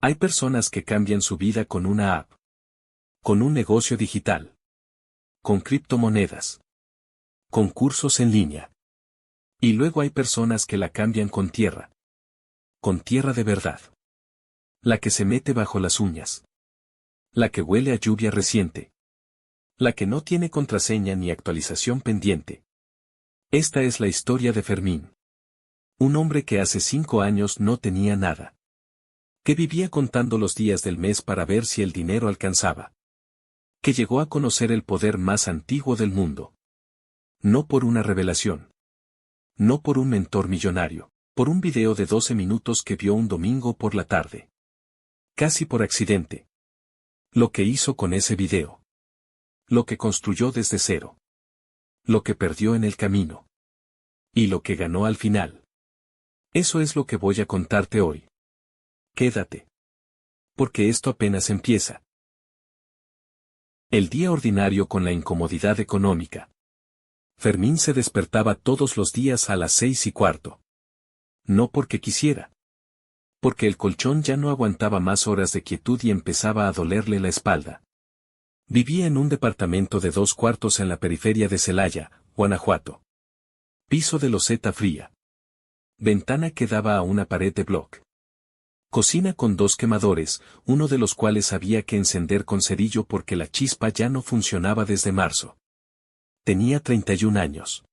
Hay personas que cambian su vida con una app, con un negocio digital, con criptomonedas, con cursos en línea. Y luego hay personas que la cambian con tierra de verdad. La que se mete bajo las uñas. La que huele a lluvia reciente. La que no tiene contraseña ni actualización pendiente. Esta es la historia de Fermín. Un hombre que hace 5 años no tenía nada. Que vivía contando los días del mes para ver si el dinero alcanzaba. Que llegó a conocer el poder más antiguo del mundo. No por una revelación. No por un mentor millonario. Por un video de 12 minutos que vio un domingo por la tarde. Casi por accidente. Lo que hizo con ese video. Lo que construyó desde cero. Lo que perdió en el camino. Y lo que ganó al final. Eso es lo que voy a contarte hoy. Quédate. Porque esto apenas empieza. El día ordinario con la incomodidad económica. Fermín se despertaba todos los días a las 6:15. No porque quisiera. Porque el colchón ya no aguantaba más horas de quietud y empezaba a dolerle la espalda. Vivía en un departamento de 2 cuartos en la periferia de Celaya, Guanajuato. Piso de loseta fría. Ventana que daba a una pared de bloc. Cocina con 2 quemadores, uno de los cuales había que encender con cerillo porque la chispa ya no funcionaba desde marzo. Tenía 31 años.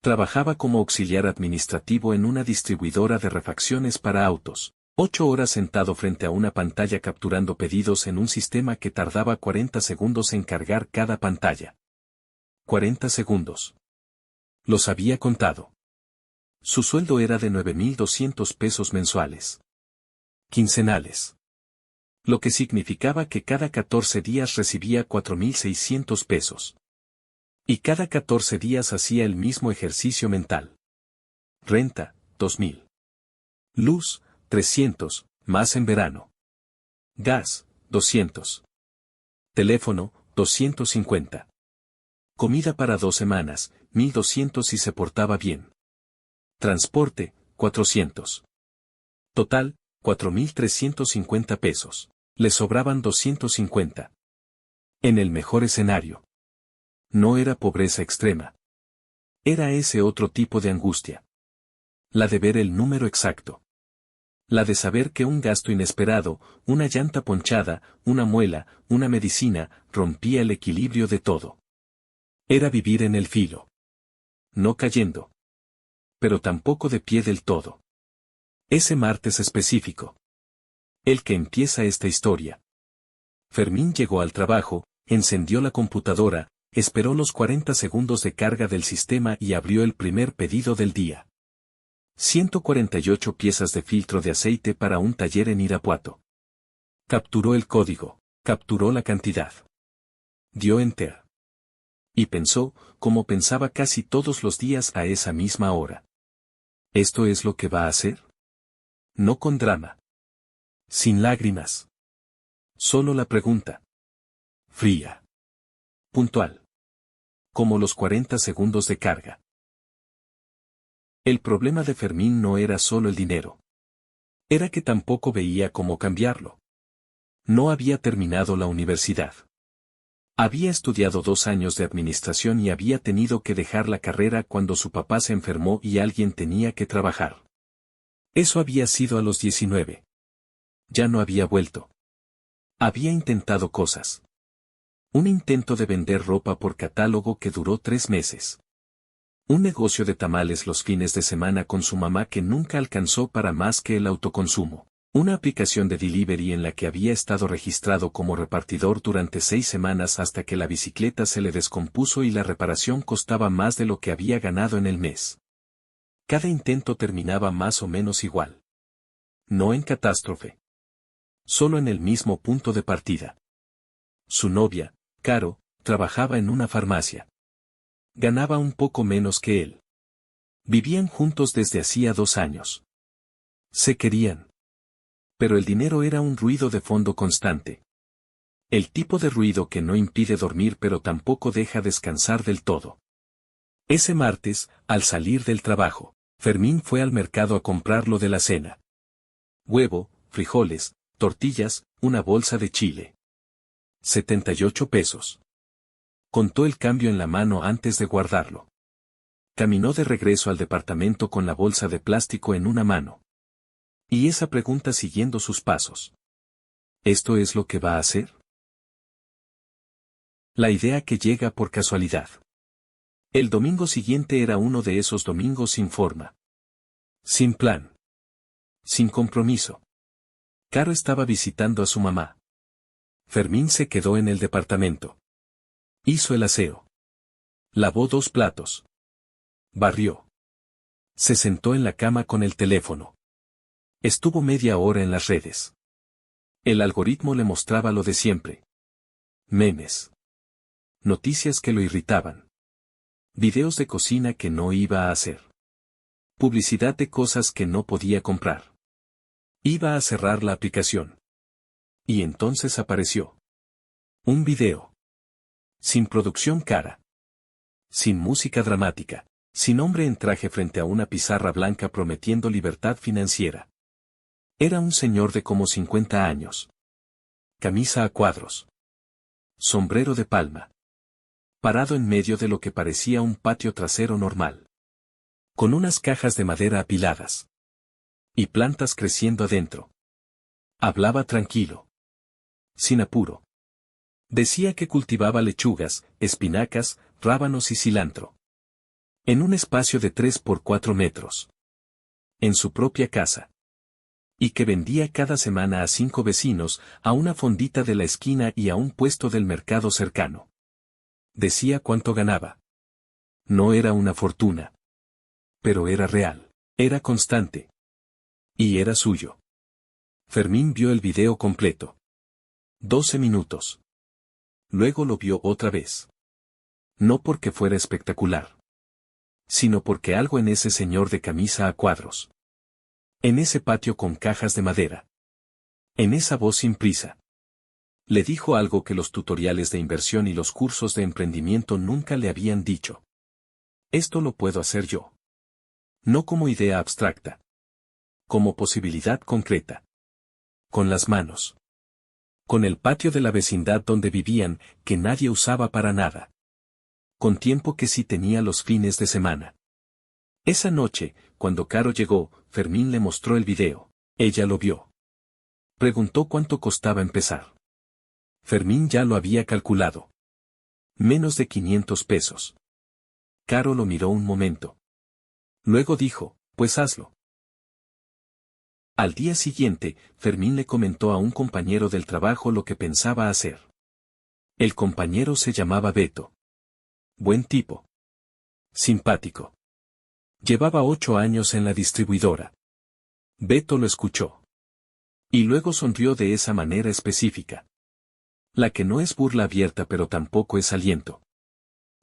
Trabajaba como auxiliar administrativo en una distribuidora de refacciones para autos. 8 horas sentado frente a una pantalla capturando pedidos en un sistema que tardaba 40 segundos en cargar cada pantalla. 40 segundos. Los había contado. Su sueldo era de 9,200 pesos mensuales. Quincenales. Lo que significaba que cada 14 días recibía 4,600 pesos. Y cada 14 días hacía el mismo ejercicio mental. Renta, 2,000. Luz, 300, más en verano. Gas, 200. Teléfono, 250. Comida para 2 semanas, 1,200 y se portaba bien. Transporte, 400. Total, 4,350 pesos. Le sobraban 250. En el mejor escenario. No era pobreza extrema. Era ese otro tipo de angustia. La de ver el número exacto. La de saber que un gasto inesperado, una llanta ponchada, una muela, una medicina, rompía el equilibrio de todo. Era vivir en el filo. No cayendo. Pero tampoco de pie del todo. Ese martes específico. El que empieza esta historia. Fermín llegó al trabajo, encendió la computadora, esperó los 40 segundos de carga del sistema y abrió el primer pedido del día. 148 piezas de filtro de aceite para un taller en Irapuato. Capturó el código, capturó la cantidad. Dio Enter. Y pensó, como pensaba casi todos los días a esa misma hora. ¿Esto es lo que va a hacer? No con drama. Sin lágrimas. Solo la pregunta. Fría. Puntual. Como los 40 segundos de carga. El problema de Fermín no era solo el dinero. Era que tampoco veía cómo cambiarlo. No había terminado la universidad. Había estudiado 2 años de administración y había tenido que dejar la carrera cuando su papá se enfermó y alguien tenía que trabajar. Eso había sido a los 19. Ya no había vuelto. Había intentado cosas. Un intento de vender ropa por catálogo que duró 3 meses. Un negocio de tamales los fines de semana con su mamá que nunca alcanzó para más que el autoconsumo. Una aplicación de delivery en la que había estado registrado como repartidor durante 6 semanas hasta que la bicicleta se le descompuso y la reparación costaba más de lo que había ganado en el mes. Cada intento terminaba más o menos igual. No en catástrofe. Solo en el mismo punto de partida. Su novia, Caro, trabajaba en una farmacia. Ganaba un poco menos que él. Vivían juntos desde hacía 2 años. Se querían. Pero el dinero era un ruido de fondo constante. El tipo de ruido que no impide dormir pero tampoco deja descansar del todo. Ese martes, al salir del trabajo, Fermín fue al mercado a comprar lo de la cena. Huevo, frijoles, Tortillas, una bolsa de chile. 78 pesos. Contó el cambio en la mano antes de guardarlo. Caminó de regreso al departamento con la bolsa de plástico en una mano. Y esa pregunta siguiendo sus pasos. ¿Esto es lo que va a hacer? La idea que llega por casualidad. El domingo siguiente era uno de esos domingos sin forma. Sin plan. Sin compromiso. Caro estaba visitando a su mamá. Fermín se quedó en el departamento. Hizo el aseo. Lavó 2 platos. Barrió. Se sentó en la cama con el teléfono. Estuvo media hora en las redes. El algoritmo le mostraba lo de siempre. Memes. Noticias que lo irritaban. Videos de cocina que no iba a hacer. Publicidad de cosas que no podía comprar. Iba a cerrar la aplicación. Y entonces apareció. Un video. Sin producción cara. Sin música dramática. Sin hombre en traje frente a una pizarra blanca prometiendo libertad financiera. Era un señor de como 50 años. Camisa a cuadros. Sombrero de palma. Parado en medio de lo que parecía un patio trasero normal. Con unas cajas de madera apiladas. Y plantas creciendo adentro. Hablaba tranquilo. Sin apuro. Decía que cultivaba lechugas, espinacas, rábanos y cilantro. En un espacio de 3 por 4 metros. En su propia casa. Y que vendía cada semana a 5 vecinos, a una fondita de la esquina y a un puesto del mercado cercano. Decía cuánto ganaba. No era una fortuna. Pero era real. Era constante. Y era suyo. Fermín vio el video completo. 12 minutos. Luego lo vio otra vez. No porque fuera espectacular. Sino porque algo en ese señor de camisa a cuadros. En ese patio con cajas de madera. En esa voz sin prisa. Le dijo algo que los tutoriales de inversión y los cursos de emprendimiento nunca le habían dicho. Esto lo puedo hacer yo. No como idea abstracta. Como posibilidad concreta. Con las manos. Con el patio de la vecindad donde vivían, que nadie usaba para nada. Con tiempo que sí tenía los fines de semana. Esa noche, cuando Caro llegó, Fermín le mostró el video. Ella lo vio. Preguntó cuánto costaba empezar. Fermín ya lo había calculado. Menos de 500 pesos. Caro lo miró un momento. Luego dijo, pues hazlo. Al día siguiente, Fermín le comentó a un compañero del trabajo lo que pensaba hacer. El compañero se llamaba Beto. Buen tipo. Simpático. Llevaba 8 años en la distribuidora. Beto lo escuchó. Y luego sonrió de esa manera específica. La que no es burla abierta pero tampoco es aliento.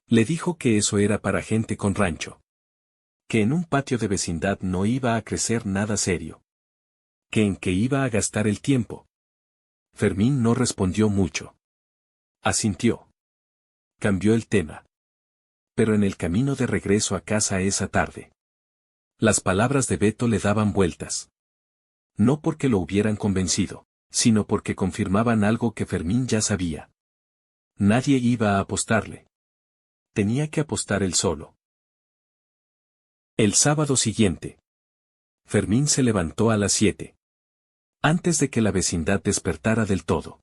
Le dijo que eso era para gente con rancho. Que en un patio de vecindad no iba a crecer nada serio. Que en qué iba a gastar el tiempo. Fermín no respondió mucho. Asintió. Cambió el tema. Pero en el camino de regreso a casa esa tarde. Las palabras de Beto le daban vueltas. No porque lo hubieran convencido, sino porque confirmaban algo que Fermín ya sabía. Nadie iba a apostarle. Tenía que apostar él solo. El sábado siguiente. Fermín se levantó a las 7. Antes de que la vecindad despertara del todo.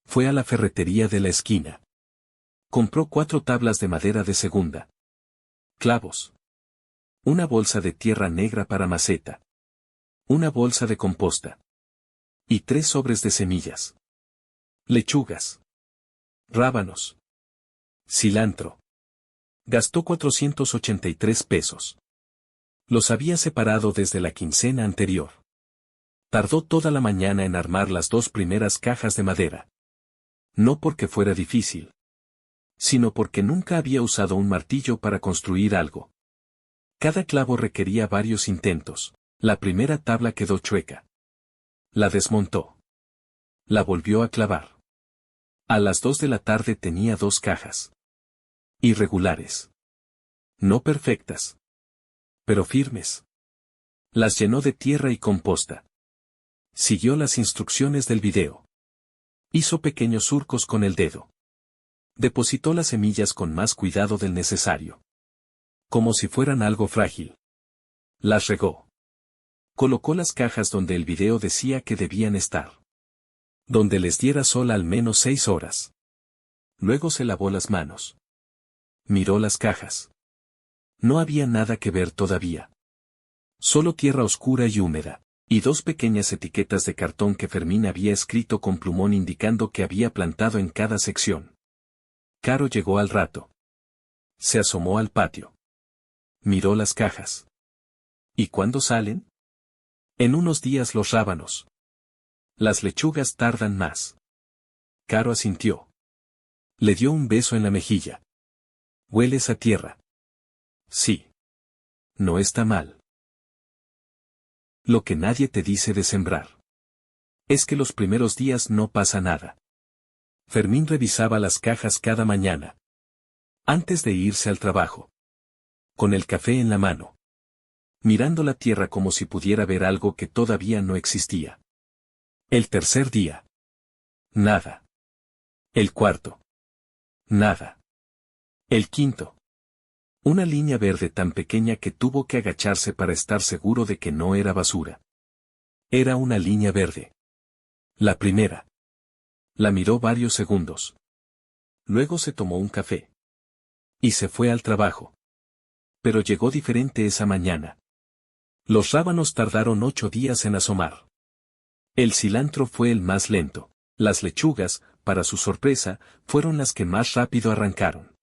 Fue a la ferretería de la esquina. Compró 4 tablas de madera de segunda. Clavos. Una bolsa de tierra negra para maceta. Una bolsa de composta. Y 3 sobres de semillas. Lechugas. Rábanos. Cilantro. Gastó 483 pesos. Los había separado desde la quincena anterior. Tardó toda la mañana en armar las 2 primeras cajas de madera. No porque fuera difícil. Sino porque nunca había usado un martillo para construir algo. Cada clavo requería varios intentos. La primera tabla quedó chueca. La desmontó. La volvió a clavar. A las 2 de la tarde tenía 2 cajas. Irregulares. No perfectas. Pero firmes. Las llenó de tierra y composta. Siguió las instrucciones del video. Hizo pequeños surcos con el dedo. Depositó las semillas con más cuidado del necesario. Como si fueran algo frágil. Las regó. Colocó las cajas donde el video decía que debían estar. Donde les diera sol al menos 6 horas. Luego se lavó las manos. Miró las cajas. No había nada que ver todavía. Solo tierra oscura y húmeda, y 2 pequeñas etiquetas de cartón que Fermín había escrito con plumón indicando que había plantado en cada sección. Caro llegó al rato. Se asomó al patio. Miró las cajas. ¿Y cuándo salen? En unos días los rábanos. Las lechugas tardan más. Caro asintió. Le dio un beso en la mejilla. ¿Hueles a tierra? Sí. No está mal. Lo que nadie te dice de sembrar. Es que los primeros días no pasa nada. Fermín revisaba las cajas cada mañana. Antes de irse al trabajo. Con el café en la mano. Mirando la tierra como si pudiera ver algo que todavía no existía. El tercer día. Nada. El cuarto. Nada. El quinto. Una línea verde tan pequeña que tuvo que agacharse para estar seguro de que no era basura. Era una línea verde. La primera. La miró varios segundos. Luego se tomó un café. Y se fue al trabajo. Pero llegó diferente esa mañana. Los rábanos tardaron 8 días en asomar. El cilantro fue el más lento. Las lechugas, para su sorpresa, fueron las que más rápido arrancaron.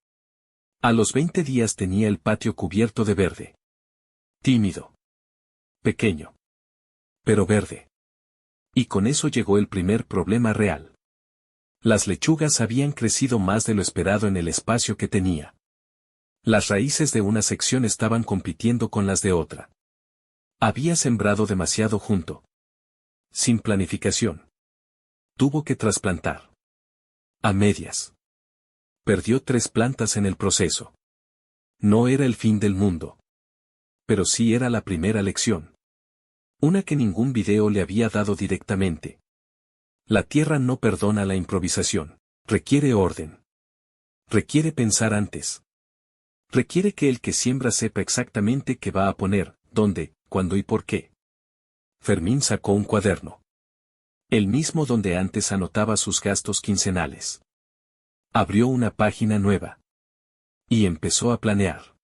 A los 20 días tenía el patio cubierto de verde. Tímido. Pequeño. Pero verde. Y con eso llegó el primer problema real. Las lechugas habían crecido más de lo esperado en el espacio que tenía. Las raíces de una sección estaban compitiendo con las de otra. Había sembrado demasiado junto. Sin planificación. Tuvo que trasplantar. A medias. Perdió 3 plantas en el proceso. No era el fin del mundo. Pero sí era la primera lección. Una que ningún video le había dado directamente. La tierra no perdona la improvisación. Requiere orden. Requiere pensar antes. Requiere que el que siembra sepa exactamente qué va a poner, dónde, cuándo y por qué. Fermín sacó un cuaderno. El mismo donde antes anotaba sus gastos quincenales. Abrió una página nueva. Y empezó a planear.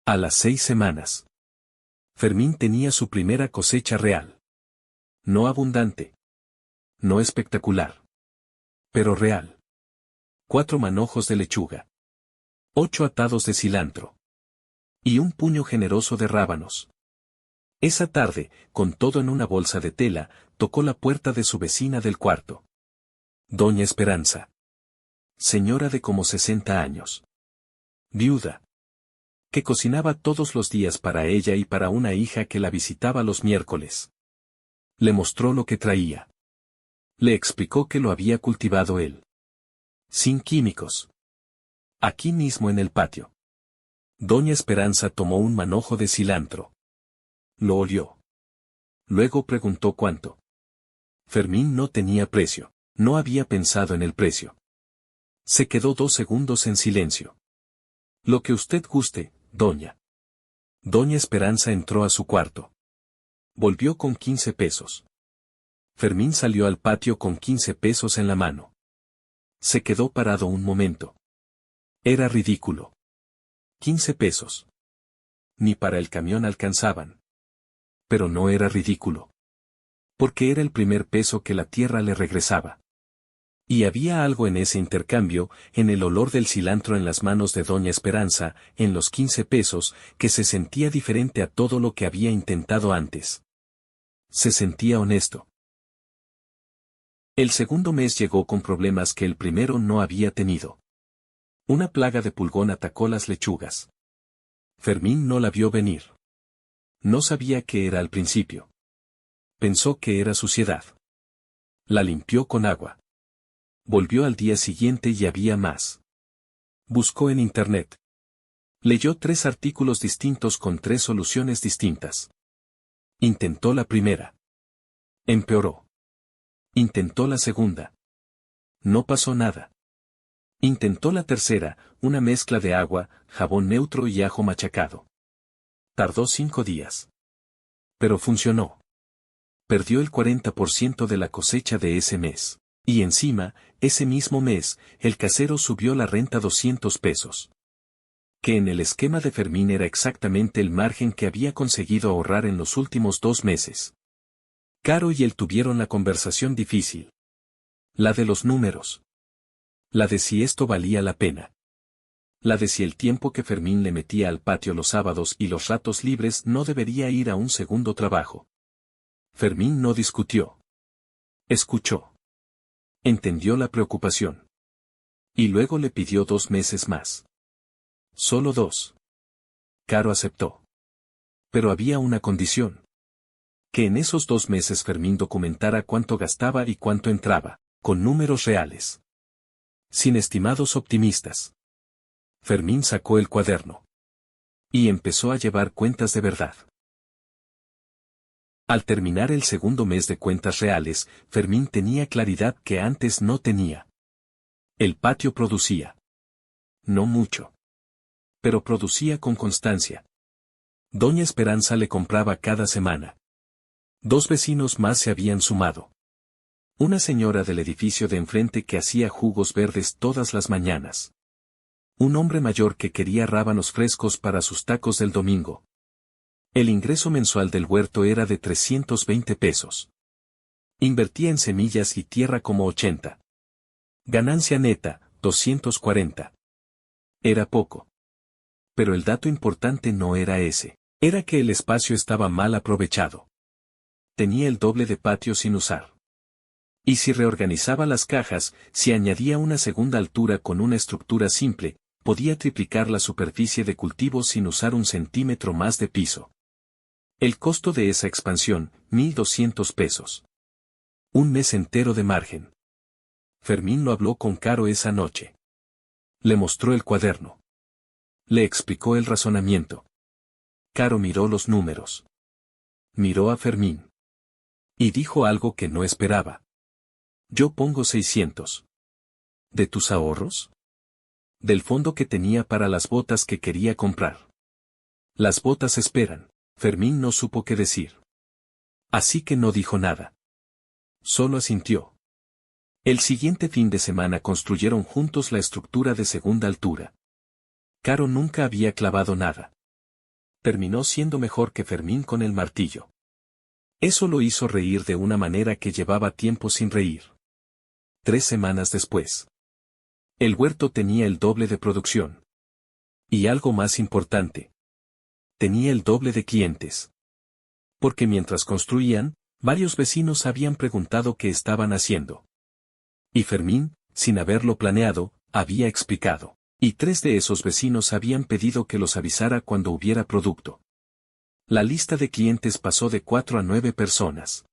A las 6 semanas. Fermín tenía su primera cosecha real. No abundante. No espectacular. Pero real. 4 manojos de lechuga. 8 atados de cilantro. Y un puño generoso de rábanos. Esa tarde, con todo en una bolsa de tela, tocó la puerta de su vecina del cuarto. Doña Esperanza. Señora de como 60 años. Viuda. Que cocinaba todos los días para ella y para una hija que la visitaba los miércoles. Le mostró lo que traía. Le explicó que lo había cultivado él. Sin químicos. Aquí mismo en el patio. Doña Esperanza tomó un manojo de cilantro. Lo olió. Luego preguntó cuánto. Fermín no tenía precio. No había pensado en el precio. Se quedó 2 segundos en silencio. Lo que usted guste, doña. Doña Esperanza entró a su cuarto. Volvió con 15 pesos. Fermín salió al patio con 15 pesos en la mano. Se quedó parado un momento. Era ridículo. 15 pesos. Ni para el camión alcanzaban. Pero no era ridículo. Porque era el primer peso que la tierra le regresaba. Y había algo en ese intercambio, en el olor del cilantro en las manos de Doña Esperanza, en los 15 pesos, que se sentía diferente a todo lo que había intentado antes. Se sentía honesto. El segundo mes llegó con problemas que el primero no había tenido. Una plaga de pulgón atacó las lechugas. Fermín no la vio venir. No sabía qué era al principio. Pensó que era suciedad. La limpió con agua. Volvió al día siguiente y había más. Buscó en internet. Leyó 3 artículos distintos con 3 soluciones distintas. Intentó la primera. Empeoró. Intentó la segunda. No pasó nada. Intentó la tercera, una mezcla de agua, jabón neutro y ajo machacado. Tardó 5 días. Pero funcionó. Perdió el 40% de la cosecha de ese mes. Y encima, ese mismo mes, el casero subió la renta 200 pesos. Que en el esquema de Fermín era exactamente el margen que había conseguido ahorrar en los últimos 2 meses. Caro y él tuvieron la conversación difícil. La de los números. La de si esto valía la pena. La de si el tiempo que Fermín le metía al patio los sábados y los ratos libres no debería ir a un segundo trabajo. Fermín no discutió. Escuchó. Entendió la preocupación. Y luego le pidió 2 meses más. Solo 2. Caro aceptó. Pero había una condición. Que en esos 2 meses Fermín documentara cuánto gastaba y cuánto entraba, con números reales. Sin estimados optimistas. Fermín sacó el cuaderno. Y empezó a llevar cuentas de verdad. Al terminar el segundo mes de cuentas reales, Fermín tenía claridad que antes no tenía. El patio producía. No mucho. Pero producía con constancia. Doña Esperanza le compraba cada semana. 2 vecinos más se habían sumado. Una señora del edificio de enfrente que hacía jugos verdes todas las mañanas. Un hombre mayor que quería rábanos frescos para sus tacos del domingo. El ingreso mensual del huerto era de 320 pesos. Invertía en semillas y tierra como 80. Ganancia neta, 240. Era poco. Pero el dato importante no era ese. Era que el espacio estaba mal aprovechado. Tenía el doble de patio sin usar. Y si reorganizaba las cajas, si añadía una segunda altura con una estructura simple, podía triplicar la superficie de cultivo sin usar 1 centímetro más de piso. El costo de esa expansión, 1,200 pesos. 1 mes entero de margen. Fermín lo habló con Caro esa noche. Le mostró el cuaderno. Le explicó el razonamiento. Caro miró los números. Miró a Fermín. Y dijo algo que no esperaba. Yo pongo 600. ¿De tus ahorros? Del fondo que tenía para las botas que quería comprar. Las botas esperan. Fermín no supo qué decir. Así que no dijo nada. Solo asintió. El siguiente fin de semana construyeron juntos la estructura de segunda altura. Caro nunca había clavado nada. Terminó siendo mejor que Fermín con el martillo. Eso lo hizo reír de una manera que llevaba tiempo sin reír. 3 semanas después. El huerto tenía el doble de producción. Y algo más importante. Tenía el doble de clientes. Porque mientras construían, varios vecinos habían preguntado qué estaban haciendo. Y Fermín, sin haberlo planeado, había explicado. Y 3 de esos vecinos habían pedido que los avisara cuando hubiera producto. La lista de clientes pasó de 4 a 9 personas.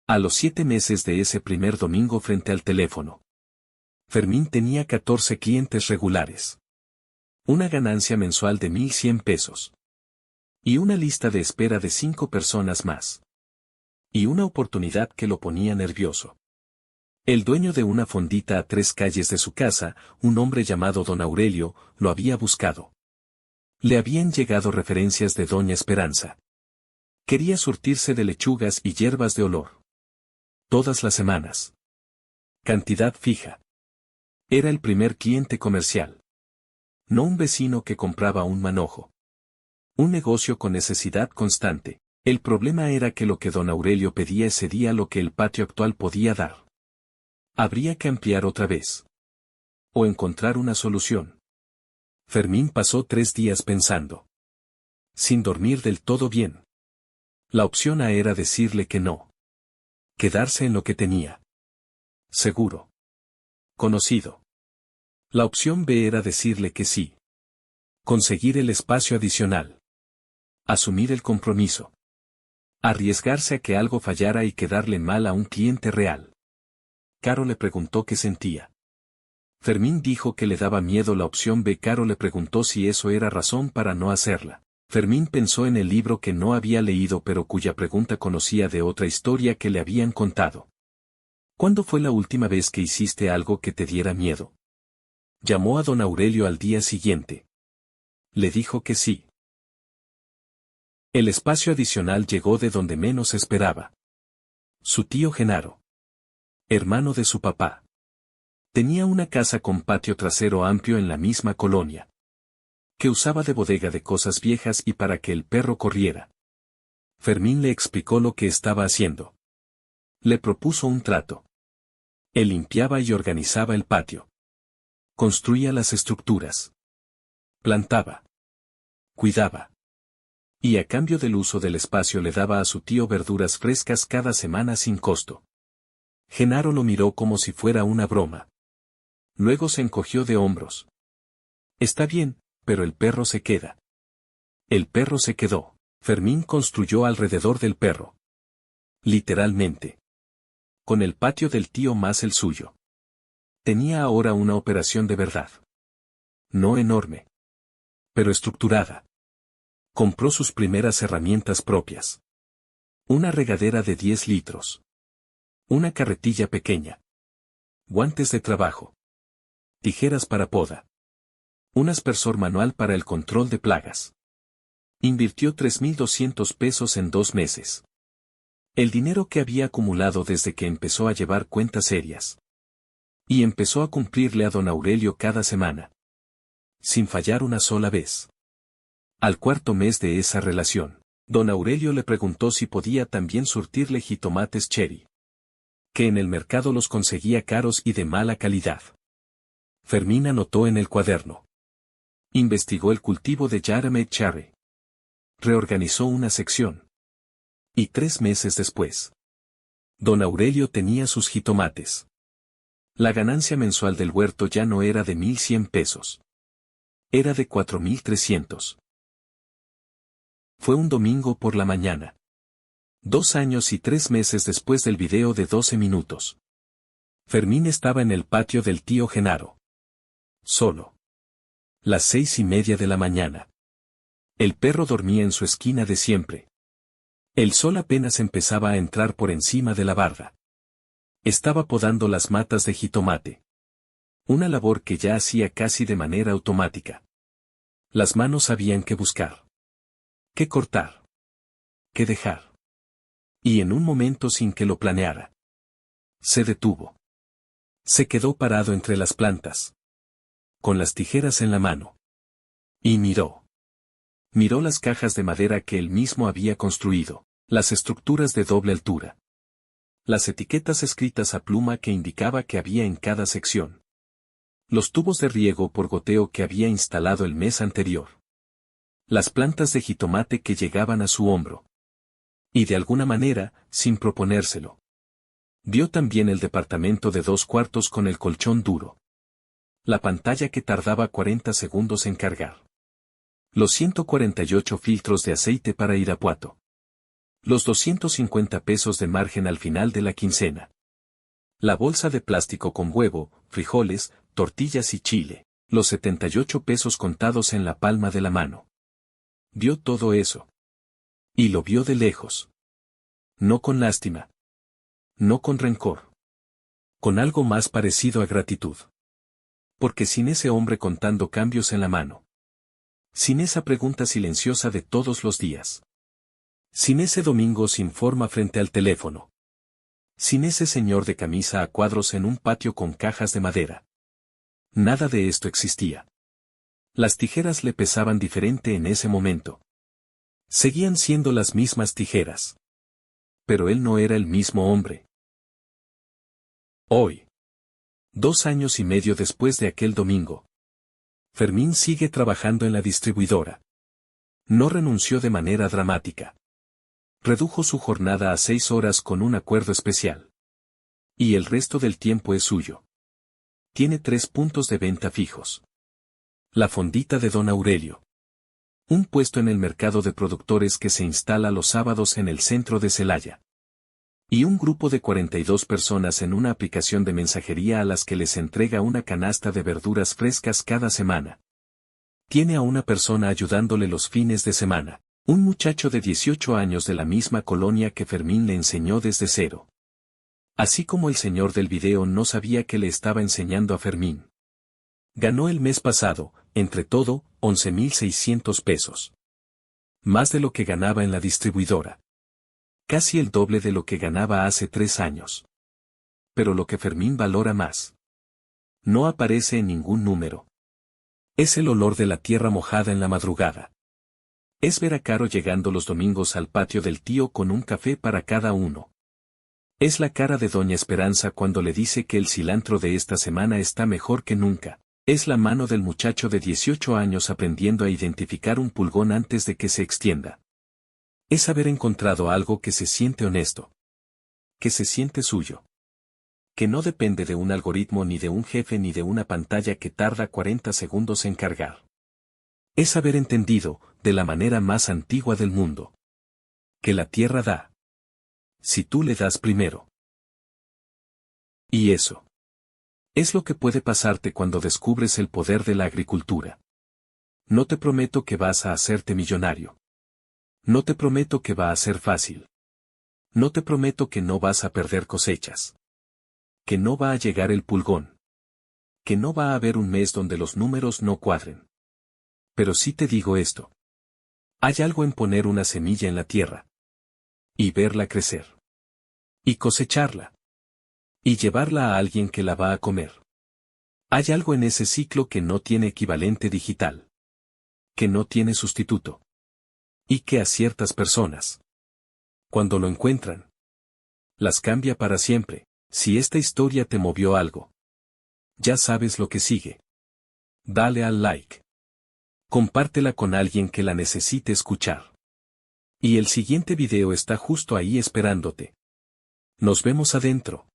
A los 7 meses de ese primer domingo frente al teléfono. Fermín tenía 14 clientes regulares. Una ganancia mensual de 1,100 pesos. Y una lista de espera de 5 personas más. Y una oportunidad que lo ponía nervioso. El dueño de una fondita a 3 calles de su casa, un hombre llamado don Aurelio, lo había buscado. Le habían llegado referencias de doña Esperanza. Quería surtirse de lechugas y hierbas de olor. Todas las semanas. Cantidad fija. Era el primer cliente comercial. No un vecino que compraba un manojo. Un negocio con necesidad constante. El problema era que lo que don Aurelio pedía excedía lo que el patio actual podía dar. Habría que ampliar otra vez. O encontrar una solución. Fermín pasó 3 días pensando. Sin dormir del todo bien. La opción A era decirle que no. Quedarse en lo que tenía. Seguro. Conocido. La opción B era decirle que sí. Conseguir el espacio adicional. Asumir el compromiso. Arriesgarse a que algo fallara y quedarle mal a un cliente real. Caro le preguntó qué sentía. Fermín dijo que le daba miedo la opción B. Caro le preguntó si eso era razón para no hacerla. Fermín pensó en el libro que no había leído pero cuya pregunta conocía de otra historia que le habían contado. ¿Cuándo fue la última vez que hiciste algo que te diera miedo? Llamó a don Aurelio al día siguiente. Le dijo que sí. El espacio adicional llegó de donde menos esperaba. Su tío Genaro, hermano de su papá, tenía una casa con patio trasero amplio en la misma colonia, que usaba de bodega de cosas viejas y para que el perro corriera. Fermín le explicó lo que estaba haciendo. Le propuso un trato. Él limpiaba y organizaba el patio. Construía las estructuras. Plantaba. Cuidaba. Y a cambio del uso del espacio le daba a su tío verduras frescas cada semana sin costo. Genaro lo miró como si fuera una broma. Luego se encogió de hombros. Está bien, pero el perro se queda. El perro se quedó. Fermín construyó alrededor del perro. Literalmente. Con el patio del tío más el suyo. Tenía ahora una operación de verdad. No enorme, pero estructurada. Compró sus primeras herramientas propias. Una regadera de 10 litros. Una carretilla pequeña. Guantes de trabajo. Tijeras para poda. Un aspersor manual para el control de plagas. Invirtió 3.200 pesos en 2 meses. El dinero que había acumulado desde que empezó a llevar cuentas serias. Y empezó a cumplirle a don Aurelio cada semana. Sin fallar una sola vez. Al cuarto mes de esa relación, don Aurelio le preguntó si podía también surtirle jitomates cherry. Que en el mercado los conseguía caros y de mala calidad. Fermín anotó en el cuaderno. Investigó el cultivo de Yarmouth cherry. Reorganizó una sección. Y 3 meses después, don Aurelio tenía sus jitomates. La ganancia mensual del huerto ya no era de 1.100 pesos. Era de 4.300. Fue un domingo por la mañana. 2 años y 3 meses después del video de 12 minutos. Fermín estaba en el patio del tío Genaro. Solo. Las 6:30 de la mañana. El perro dormía en su esquina de siempre. El sol apenas empezaba a entrar por encima de la barda. Estaba podando las matas de jitomate. Una labor que ya hacía casi de manera automática. Las manos sabían qué buscar. Qué cortar. Qué dejar. Y en un momento sin que lo planeara. Se detuvo. Se quedó parado entre las plantas. Con las tijeras en la mano. Y miró. Miró las cajas de madera que él mismo había construido, las estructuras de doble altura. Las etiquetas escritas a pluma que indicaba que había en cada sección. Los tubos de riego por goteo que había instalado el mes anterior. Las plantas de jitomate que llegaban a su hombro. Y de alguna manera, sin proponérselo. Vio también el departamento de 2 cuartos con el colchón duro. La pantalla que tardaba 40 segundos en cargar. Los 148 filtros de aceite para Irapuato. Los 250 pesos de margen al final de la quincena. La bolsa de plástico con huevo, frijoles, tortillas y chile. Los 78 pesos contados en la palma de la mano. Vio todo eso. Y lo vio de lejos. No con lástima. No con rencor. Con algo más parecido a gratitud. Porque sin ese hombre contando cambios en la mano. Sin esa pregunta silenciosa de todos los días. Sin ese domingo sin forma frente al teléfono. Sin ese señor de camisa a cuadros en un patio con cajas de madera. Nada de esto existía. Las tijeras le pesaban diferente en ese momento. Seguían siendo las mismas tijeras. Pero él no era el mismo hombre. Hoy. 2 años y medio después de aquel domingo. Fermín sigue trabajando en la distribuidora. No renunció de manera dramática. Redujo su jornada a 6 horas con un acuerdo especial. Y el resto del tiempo es suyo. Tiene 3 puntos de venta fijos. La fondita de don Aurelio. Un puesto en el mercado de productores que se instala los sábados en el centro de Celaya. Y un grupo de 42 personas en una aplicación de mensajería a las que les entrega una canasta de verduras frescas cada semana. Tiene a una persona ayudándole los fines de semana. Un muchacho de 18 años de la misma colonia que Fermín le enseñó desde cero. Así como el señor del video no sabía que le estaba enseñando a Fermín. Ganó el mes pasado, entre todo, 11.600 pesos. Más de lo que ganaba en la distribuidora. Casi el doble de lo que ganaba hace 3 años. Pero lo que Fermín valora más. No aparece en ningún número. Es el olor de la tierra mojada en la madrugada. Es ver a Caro llegando los domingos al patio del tío con un café para cada uno. Es la cara de Doña Esperanza cuando le dice que el cilantro de esta semana está mejor que nunca. Es la mano del muchacho de 18 años aprendiendo a identificar un pulgón antes de que se extienda. Es haber encontrado algo que se siente honesto. Que se siente suyo. Que no depende de un algoritmo ni de un jefe ni de una pantalla que tarda 40 segundos en cargar. Es haber entendido, de la manera más antigua del mundo, que la tierra da. Si tú le das primero. Y eso. Es lo que puede pasarte cuando descubres el poder de la agricultura. No te prometo que vas a hacerte millonario. No te prometo que va a ser fácil. No te prometo que no vas a perder cosechas. Que no va a llegar el pulgón. Que no va a haber un mes donde los números no cuadren. Pero sí te digo esto. Hay algo en poner una semilla en la tierra. Y verla crecer. Y cosecharla. Y llevarla a alguien que la va a comer. Hay algo en ese ciclo que no tiene equivalente digital. Que no tiene sustituto. Y que a ciertas personas, cuando lo encuentran, las cambia para siempre. Si esta historia te movió algo, ya sabes lo que sigue. Dale al like. Compártela con alguien que la necesite escuchar. Y el siguiente video está justo ahí esperándote. Nos vemos adentro.